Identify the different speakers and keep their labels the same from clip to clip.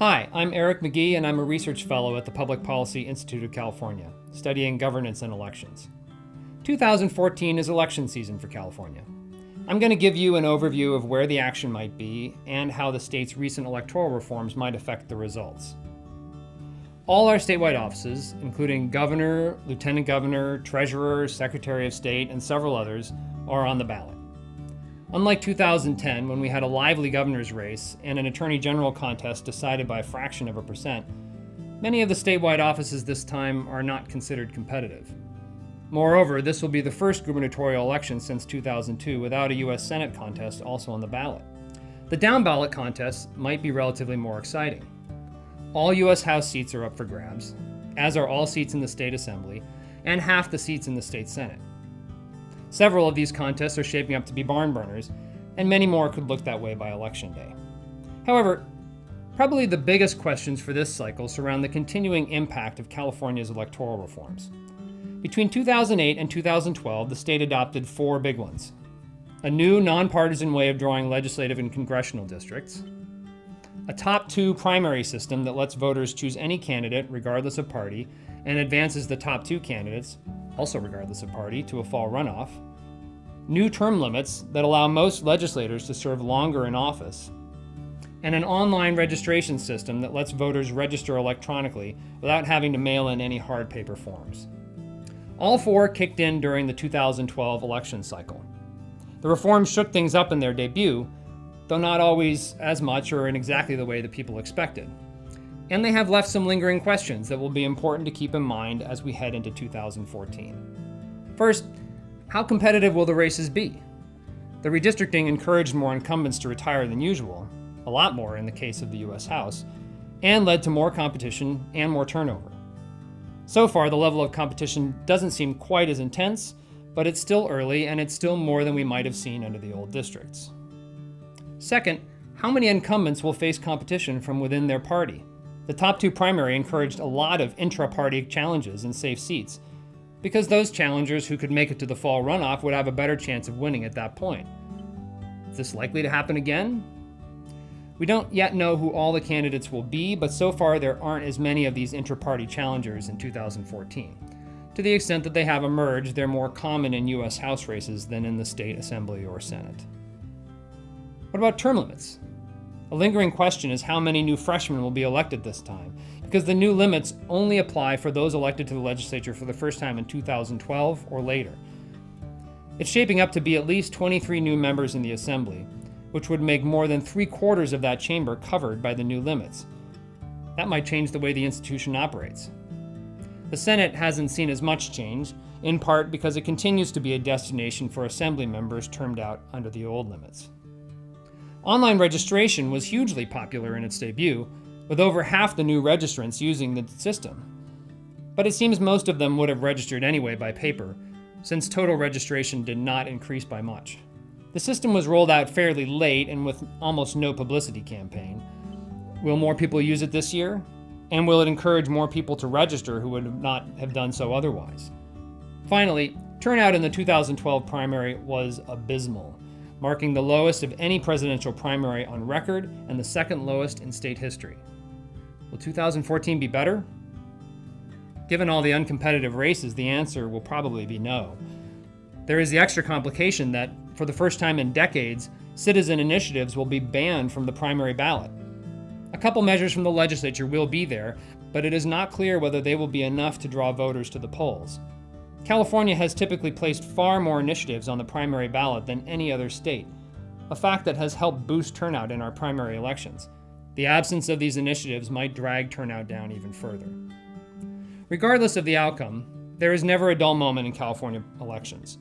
Speaker 1: Hi, I'm Eric McGhee, and I'm a research fellow at the Public Policy Institute of California, studying governance and elections. 2014 is election season for California. I'm going to give you an overview of where the action might be and how the state's recent electoral reforms might affect the results. All our statewide offices, including governor, lieutenant governor, treasurer, secretary of state, and several others, are on the ballot. Unlike 2010, when we had a lively governor's race and an attorney general contest decided by a fraction of a percent, many of the statewide offices this time are not considered competitive. Moreover, this will be the first gubernatorial election since 2002 without a U.S. Senate contest also on the ballot. The down-ballot contests might be relatively more exciting. All U.S. House seats are up for grabs, as are all seats in the state assembly, and half the seats in the state Senate. Several of these contests are shaping up to be barn burners, and many more could look that way by Election Day. However, probably the biggest questions for this cycle surround the continuing impact of California's electoral reforms. Between 2008 and 2012, the state adopted four big ones: a new nonpartisan way of drawing legislative and congressional districts, a top two primary system that lets voters choose any candidate regardless of party and advances the top two candidates, also regardless of party, to a fall runoff, new term limits that allow most legislators to serve longer in office, and an online registration system that lets voters register electronically without having to mail in any hard paper forms. All four kicked in during the 2012 election cycle. The reforms shook things up in their debut, though not always as much or in exactly the way that people expected. And they have left some lingering questions that will be important to keep in mind as we head into 2014. First, how competitive will the races be? The redistricting encouraged more incumbents to retire than usual, a lot more in the case of the U.S. House, and led to more competition and more turnover. So far, the level of competition doesn't seem quite as intense, but it's still early and it's still more than we might have seen under the old districts. Second, how many incumbents will face competition from within their party? The top two primary encouraged a lot of intra-party challenges and safe seats, because those challengers who could make it to the fall runoff would have a better chance of winning at that point. Is this likely to happen again? We don't yet know who all the candidates will be, but so far there aren't as many of these intra-party challengers in 2014. To the extent that they have emerged, they're more common in U.S. House races than in the state assembly or Senate. What about term limits? A lingering question is how many new freshmen will be elected this time, because the new limits only apply for those elected to the legislature for the first time in 2012 or later. It's shaping up to be at least 23 new members in the assembly, which would make more than 3/4 of that chamber covered by the new limits. That might change the way the institution operates. The Senate hasn't seen as much change, in part because it continues to be a destination for assembly members termed out under the old limits. Online registration was hugely popular in its debut, with over half the new registrants using the system. But it seems most of them would have registered anyway by paper, since total registration did not increase by much. The system was rolled out fairly late and with almost no publicity campaign. Will more people use it this year? And will it encourage more people to register who would not have done so otherwise? Finally, turnout in the 2012 primary was abysmal, marking the lowest of any presidential primary on record and the second lowest in state history. Will 2014 be better? Given all the uncompetitive races, the answer will probably be no. There is the extra complication that, for the first time in decades, citizen initiatives will be banned from the primary ballot. A couple measures from the legislature will be there, but it is not clear whether they will be enough to draw voters to the polls. California has typically placed far more initiatives on the primary ballot than any other state, a fact that has helped boost turnout in our primary elections. The absence of these initiatives might drag turnout down even further. Regardless of the outcome, there is never a dull moment in California elections.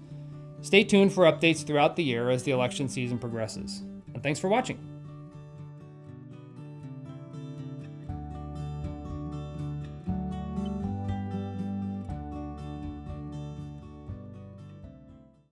Speaker 1: Stay tuned for updates throughout the year as the election season progresses. And thanks for watching.